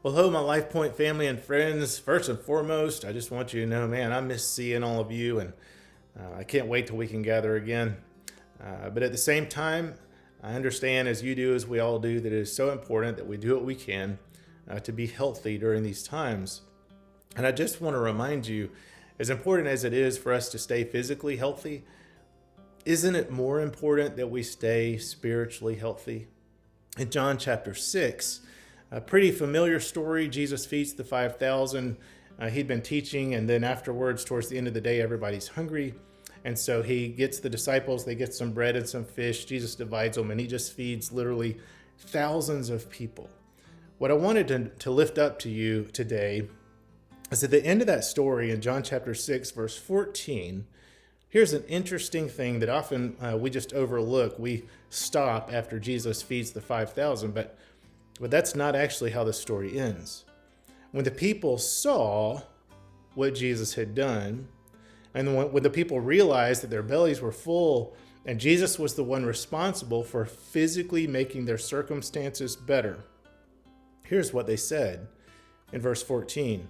Well, hello, my LifePoint family and friends. First and foremost, I just want you to know, man, I miss seeing all of you, and I can't wait till we can gather again. But at the same time, I understand, as you do, as we all do, that it is so important that we do what we can to be healthy during these times. And I just want to remind you, as important as it is for us to stay physically healthy, isn't it more important that we stay spiritually healthy? In John chapter 6, a pretty familiar story. Jesus feeds the 5,000. He'd been teaching, and then afterwards, towards the end of the day, everybody's hungry. And so he gets the disciples, they get some bread and some fish. Jesus divides them, and he just feeds literally thousands of people. What I wanted to lift up to you today is at the end of that story in John chapter 6, verse 14, here's an interesting thing that often we just overlook. We stop after Jesus feeds the 5,000, but that's not actually how the story ends. When the people saw what Jesus had done, and when the people realized that their bellies were full, and Jesus was the one responsible for physically making their circumstances better, here's what they said in verse 14.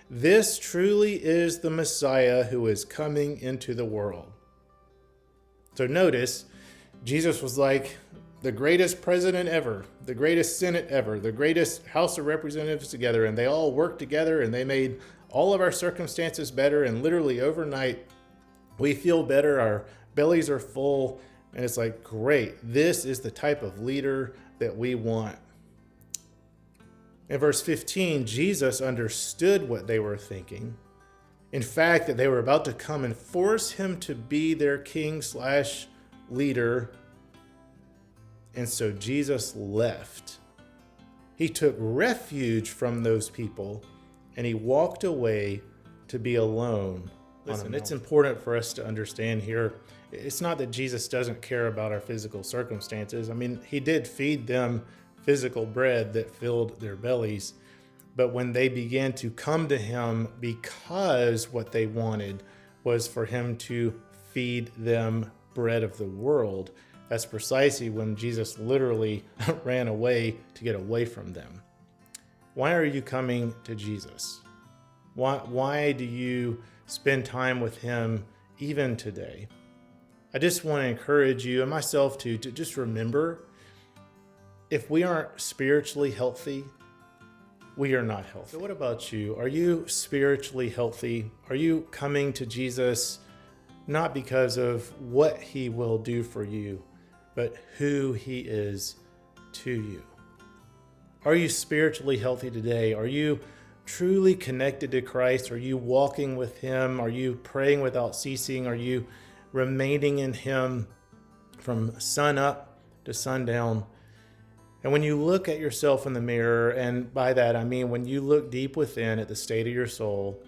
This truly is the Messiah who is coming into the world. So notice, Jesus was like the greatest president ever, the greatest Senate ever, the greatest House of Representatives together, and they all worked together and they made all of our circumstances better, and literally overnight we feel better, our bellies are full, and it's like, great, this is the type of leader that we want. In verse 15, Jesus understood what they were thinking. In fact, that they were about to come and force him to be their king/leader. And so Jesus left. He took refuge from those people and he walked away to be alone. Listen, it's important for us to understand here. It's not that Jesus doesn't care about our physical circumstances. I mean, he did feed them physical bread that filled their bellies. But when they began to come to him because what they wanted was for him to feed them bread of the world, that's precisely when Jesus literally ran away to get away from them. Why are you coming to Jesus? Why do you spend time with him even today? I just want to encourage you and myself to just remember, if we aren't spiritually healthy, we are not healthy. So what about you? Are you spiritually healthy? Are you coming to Jesus not because of what he will do for you, but who he is to you? Are you spiritually healthy today? Are you truly connected to Christ? Are you walking with him? Are you praying without ceasing? Are you remaining in him from sun up to sundown? And when you look at yourself in the mirror, and by that I mean when you look deep within at the state of your soul,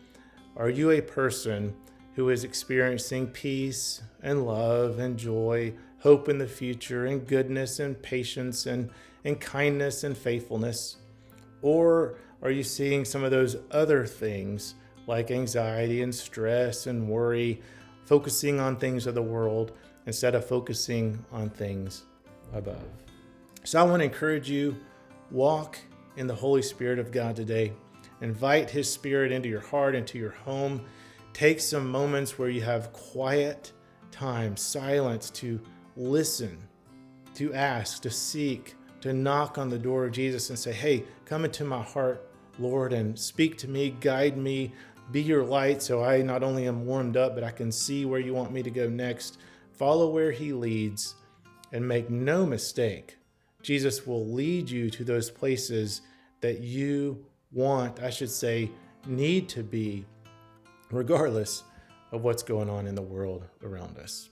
are you a person who is experiencing peace and love and joy, hope in the future, and goodness and patience and kindness and faithfulness? Or are you seeing some of those other things like anxiety and stress and worry, focusing on things of the world instead of focusing on things above? So I want to encourage you, walk in the Holy Spirit of God today. Invite his Spirit into your heart, into your home. Take some moments where you have quiet time, silence, to listen, to ask, to seek, to knock on the door of Jesus and say, hey, come into my heart, Lord, and speak to me, guide me, be your light so I not only am warmed up, but I can see where you want me to go next. Follow where he leads, and make no mistake, Jesus will lead you to those places that you want, I should say, need to be, regardless of what's going on in the world around us.